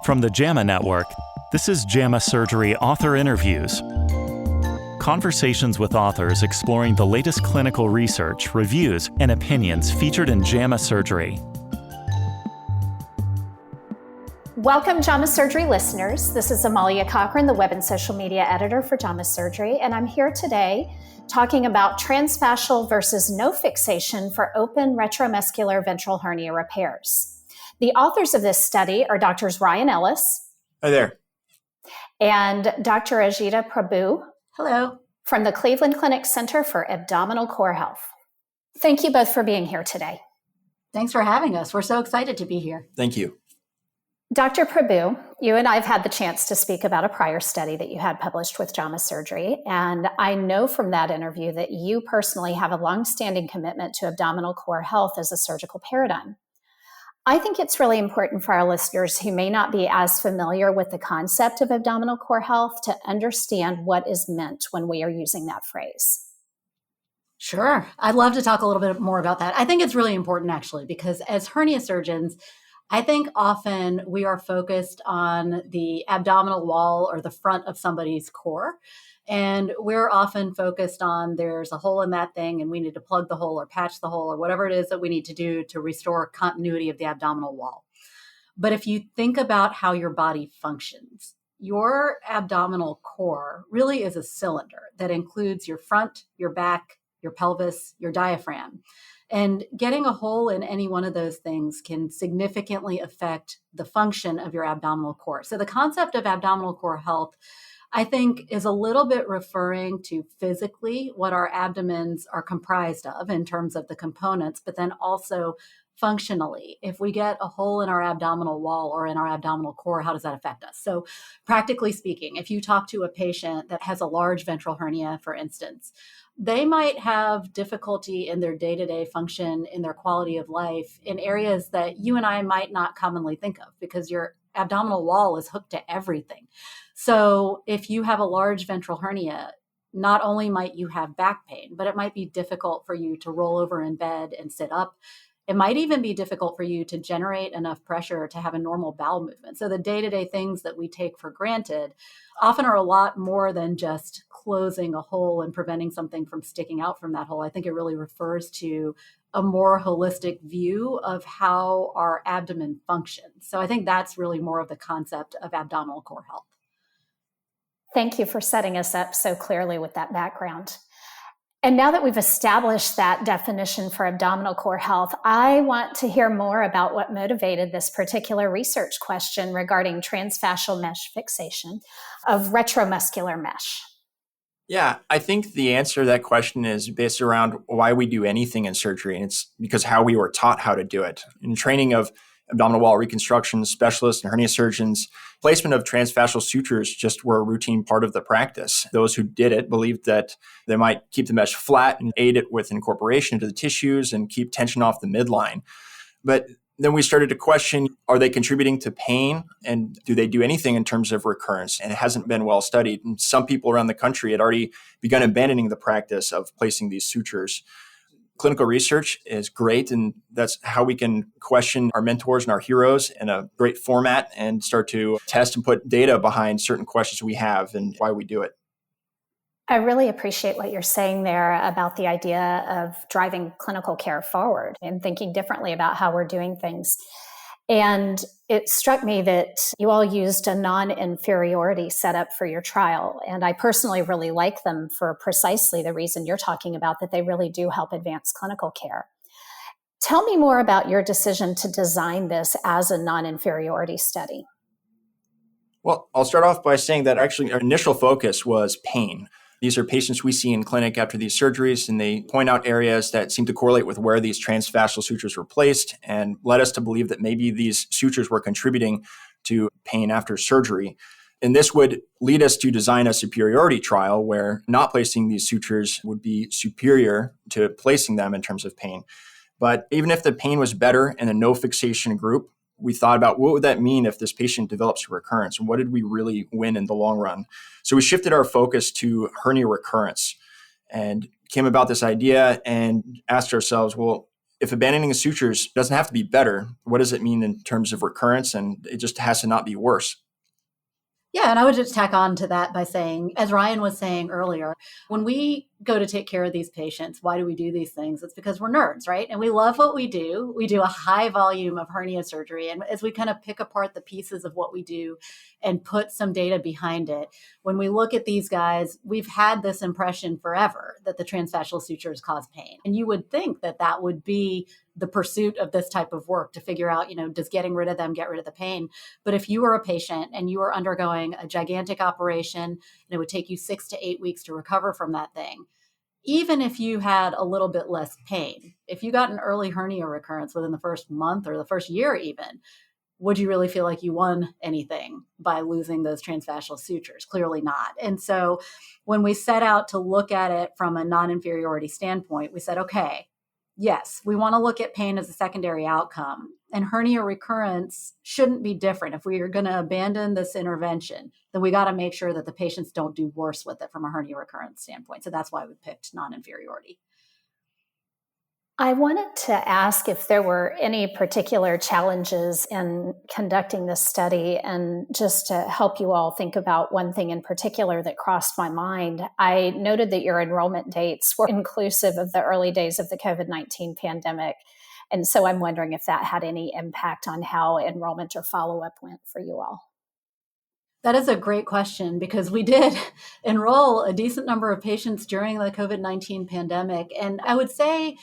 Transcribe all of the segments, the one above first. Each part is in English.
From the JAMA Network, this is JAMA Surgery Author Interviews. Conversations with authors exploring the latest clinical research, reviews, and opinions featured in JAMA Surgery. Welcome, JAMA Surgery listeners. This is Amalia Cochran, the web and social media editor for JAMA Surgery, and I'm here today talking about transfascial versus no fixation for open retromuscular ventral hernia repairs. The authors of this study are Drs. Ryan Ellis. Hi there. And Dr. Ajita Prabhu. Hello. From the Cleveland Clinic Center for Abdominal Core Health. Thank you both for being here today. Thanks for having us. We're so excited to be here. Thank you. Dr. Prabhu, you and I have had the chance to speak about a prior study that you had published with JAMA Surgery, and I know from that interview that you personally have a longstanding commitment to abdominal core health as a surgical paradigm. I think it's really important for our listeners who may not be as familiar with the concept of abdominal core health to understand what is meant when we are using that phrase. Sure. I'd love to talk a little bit more about that. I think it's really important, actually, because as hernia surgeons, I think often we are focused on the abdominal wall or the front of somebody's core. And we're often focused on there's a hole in that thing and we need to plug the hole or patch the hole or whatever it is that we need to do to restore continuity of the abdominal wall. But if you think about how your body functions, your abdominal core really is a cylinder that includes your front, your back, your pelvis, your diaphragm. And getting a hole in any one of those things can significantly affect the function of your abdominal core. So the concept of abdominal core health, I think, is a little bit referring to physically what our abdomens are comprised of in terms of the components, but then also functionally. If we get a hole in our abdominal wall or in our abdominal core, how does that affect us? So practically speaking, if you talk to a patient that has a large ventral hernia, for instance, they might have difficulty in their day-to-day function, in their quality of life, in areas that you and I might not commonly think of because your abdominal wall is hooked to everything. So if you have a large ventral hernia, not only might you have back pain, but it might be difficult for you to roll over in bed and sit up. It might even be difficult for you to generate enough pressure to have a normal bowel movement. So the day-to-day things that we take for granted often are a lot more than just closing a hole and preventing something from sticking out from that hole. I think it really refers to a more holistic view of how our abdomen functions. So I think that's really more of the concept of abdominal core health. Thank you for setting us up so clearly with that background. And now that we've established that definition for abdominal core health, I want to hear more about what motivated this particular research question regarding transfascial mesh fixation of retromuscular mesh. Yeah, I think the answer to that question is based around why we do anything in surgery, and it's because how we were taught how to do it. In training of abdominal wall reconstruction specialists and hernia surgeons, placement of transfascial sutures just were a routine part of the practice. Those who did it believed that they might keep the mesh flat and aid it with incorporation into the tissues and keep tension off the midline. But then we started to question, are they contributing to pain? And do they do anything in terms of recurrence? And it hasn't been well studied. And some people around the country had already begun abandoning the practice of placing these sutures. Clinical research is great, and that's how we can question our mentors and our heroes in a great format and start to test and put data behind certain questions we have and why we do it. I really appreciate what you're saying there about the idea of driving clinical care forward and thinking differently about how we're doing things. And it struck me that you all used a non-inferiority setup for your trial. And I personally really like them for precisely the reason you're talking about, that they really do help advance clinical care. Tell me more about your decision to design this as a non-inferiority study. Well, I'll start off by saying that actually our initial focus was pain. These are patients we see in clinic after these surgeries, and they point out areas that seem to correlate with where these transfascial sutures were placed and led us to believe that maybe these sutures were contributing to pain after surgery. And this would lead us to design a superiority trial where not placing these sutures would be superior to placing them in terms of pain. But even if the pain was better in a no fixation group, we thought about what would that mean if this patient develops a recurrence, and what did we really win in the long run? So we shifted our focus to hernia recurrence and came about this idea and asked ourselves, well, if abandoning the sutures doesn't have to be better, what does it mean in terms of recurrence? And it just has to not be worse. Yeah, and I would just tack on to that by saying, as Ryan was saying earlier, when we go to take care of these patients, why do we do these things? It's because we're nerds, right? And we love what we do. We do a high volume of hernia surgery. And as we kind of pick apart the pieces of what we do and put some data behind it, when we look at these guys, we've had this impression forever that the transfascial sutures cause pain. And you would think that that would be the pursuit of this type of work to figure out, does getting rid of them get rid of the pain? But if you were a patient and you were undergoing a gigantic operation and it would take you 6 to 8 weeks to recover from that thing, even if you had a little bit less pain, if you got an early hernia recurrence within the first month or the first year even, would you really feel like you won anything by losing those transfascial sutures? Clearly not. And so when we set out to look at it from a non-inferiority standpoint, we said, okay, yes, we want to look at pain as a secondary outcome. And hernia recurrence shouldn't be different. If we are going to abandon this intervention, then we got to make sure that the patients don't do worse with it from a hernia recurrence standpoint. So that's why we picked non-inferiority. I wanted to ask if there were any particular challenges in conducting this study, and just to help you all think about one thing in particular that crossed my mind. I noted that your enrollment dates were inclusive of the early days of the COVID-19 pandemic. And so I'm wondering if that had any impact on how enrollment or follow-up went for you all. That is a great question, because we did enroll a decent number of patients during the COVID-19 pandemic. And I would say,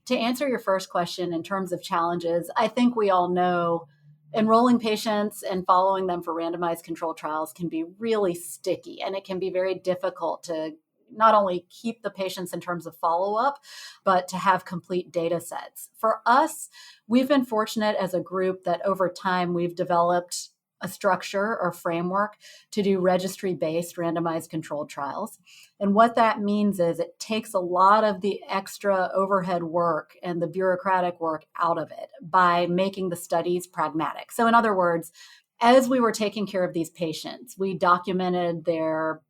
to answer your first question in terms of challenges, I think we all know enrolling patients and following them for randomized controlled trials can be really sticky, and it can be very difficult to not only keep the patients in terms of follow-up, but to have complete data sets. For us, we've been fortunate as a group that over time we've developed a structure or framework to do registry-based randomized controlled trials. And what that means is it takes a lot of the extra overhead work and the bureaucratic work out of it by making the studies pragmatic. So in other words, as we were taking care of these patients, we documented their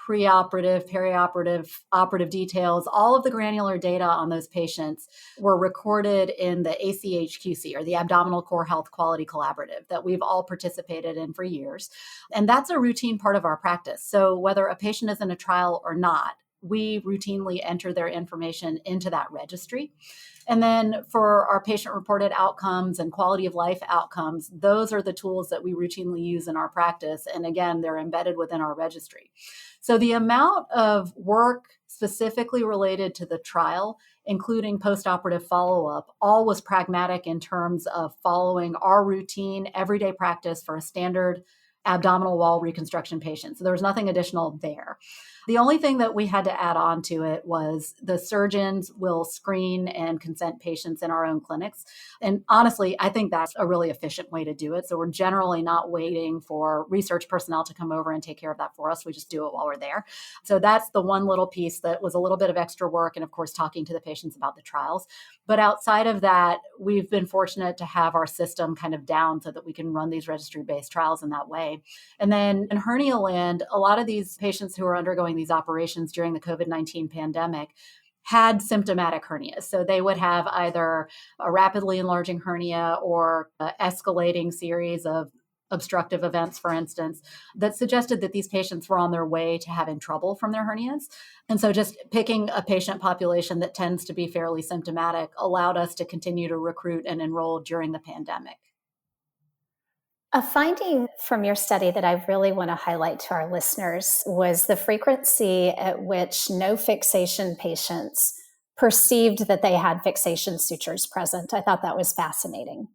preoperative, perioperative, operative details. All of the granular data on those patients were recorded in the ACHQC, or the Abdominal Core Health Quality Collaborative, that we've all participated in for years. And that's a routine part of our practice. So whether a patient is in a trial or not, we routinely enter their information into that registry. And then for our patient-reported outcomes and quality of life outcomes, those are the tools that we routinely use in our practice. And again, they're embedded within our registry. So the amount of work specifically related to the trial, including postoperative follow-up, all was pragmatic in terms of following our routine everyday practice for a standard abdominal wall reconstruction patient. So there was nothing additional there. The only thing that we had to add on to it was the surgeons will screen and consent patients in our own clinics. And honestly, I think that's a really efficient way to do it. So we're generally not waiting for research personnel to come over and take care of that for us. We just do it while we're there. So that's the one little piece that was a little bit of extra work. And of course, talking to the patients about the trials. But outside of that, we've been fortunate to have our system kind of down so that we can run these registry-based trials in that way. And then in hernia land, a lot of these patients who are undergoing these operations during the COVID-19 pandemic had symptomatic hernias. So they would have either a rapidly enlarging hernia or an escalating series of obstructive events, for instance, that suggested that these patients were on their way to having trouble from their hernias. And so just picking a patient population that tends to be fairly symptomatic allowed us to continue to recruit and enroll during the pandemic. A finding from your study that I really want to highlight to our listeners was the frequency at which no fixation patients perceived that they had fixation sutures present. I thought that was fascinating.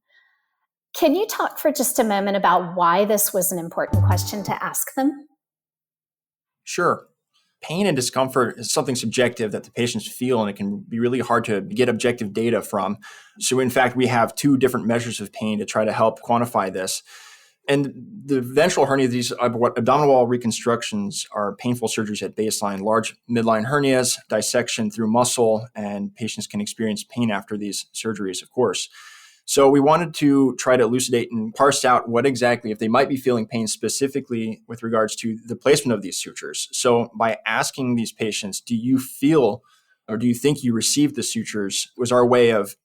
Can you talk for just a moment about why this was an important question to ask them? Sure. Pain and discomfort is something subjective that the patients feel, and it can be really hard to get objective data from. So in fact, we have 2 different measures of pain to try to help quantify this. And the ventral hernia, these abdominal wall reconstructions, are painful surgeries at baseline, large midline hernias, dissection through muscle, and patients can experience pain after these surgeries, of course. So we wanted to try to elucidate and parse out what exactly, if they might be feeling pain specifically with regards to the placement of these sutures. So by asking these patients, do you feel or do you think you received the sutures, was our way of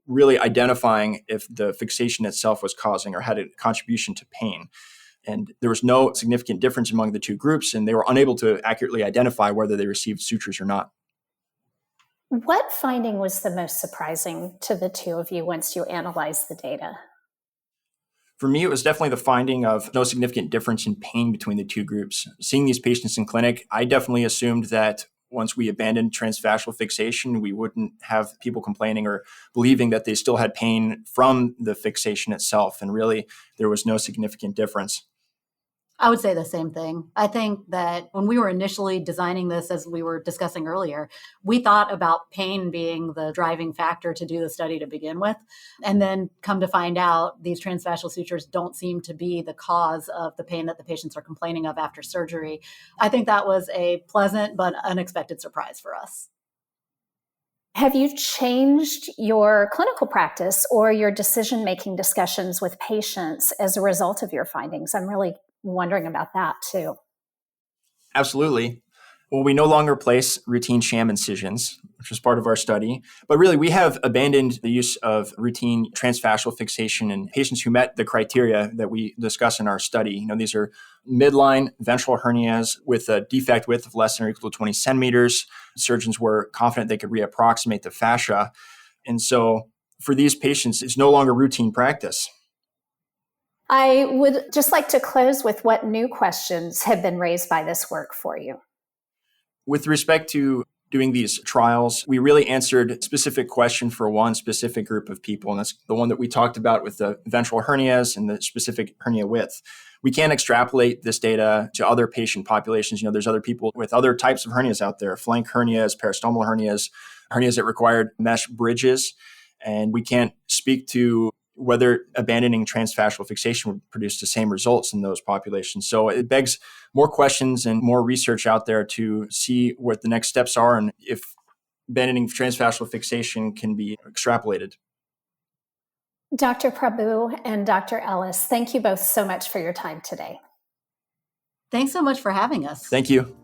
really identifying if the fixation itself was causing or had a contribution to pain. And there was no significant difference among the two groups, and they were unable to accurately identify whether they received sutures or not. What finding was the most surprising to the two of you once you analyzed the data? For me, it was definitely the finding of no significant difference in pain between the two groups. Seeing these patients in clinic, I definitely assumed that once we abandoned transfascial fixation, we wouldn't have people complaining or believing that they still had pain from the fixation itself. And really, there was no significant difference. I would say the same thing. I think that when we were initially designing this, as we were discussing earlier, we thought about pain being the driving factor to do the study to begin with. And then come to find out, these transfascial sutures don't seem to be the cause of the pain that the patients are complaining of after surgery. I think that was a pleasant but unexpected surprise for us. Have you changed your clinical practice or your decision-making discussions with patients as a result of your findings? I'm really wondering about that too. Absolutely. Well, we no longer place routine sham incisions, which was part of our study. But really, we have abandoned the use of routine transfascial fixation in patients who met the criteria that we discuss in our study. These are midline ventral hernias with a defect width of less than or equal to 20 centimeters. Surgeons were confident they could reapproximate the fascia. And so for these patients, it's no longer routine practice. I would just like to close with what new questions have been raised by this work for you. With respect to doing these trials, we really answered a specific question for one specific group of people, and that's the one that we talked about with the ventral hernias and the specific hernia width. We can't extrapolate this data to other patient populations. There's other people with other types of hernias out there, flank hernias, peristomal hernias, hernias that required mesh bridges, and we can't speak to whether abandoning transfascial fixation would produce the same results in those populations. So it begs more questions and more research out there to see what the next steps are and if abandoning transfascial fixation can be extrapolated. Dr. Prabhu and Dr. Ellis, thank you both so much for your time today. Thanks so much for having us. Thank you.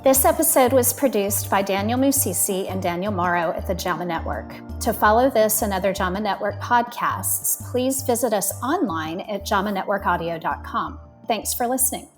This episode was produced by Daniel Musisi and Daniel Morrow at the JAMA Network. To follow this and other JAMA Network podcasts, please visit us online at jamanetworkaudio.com. Thanks for listening.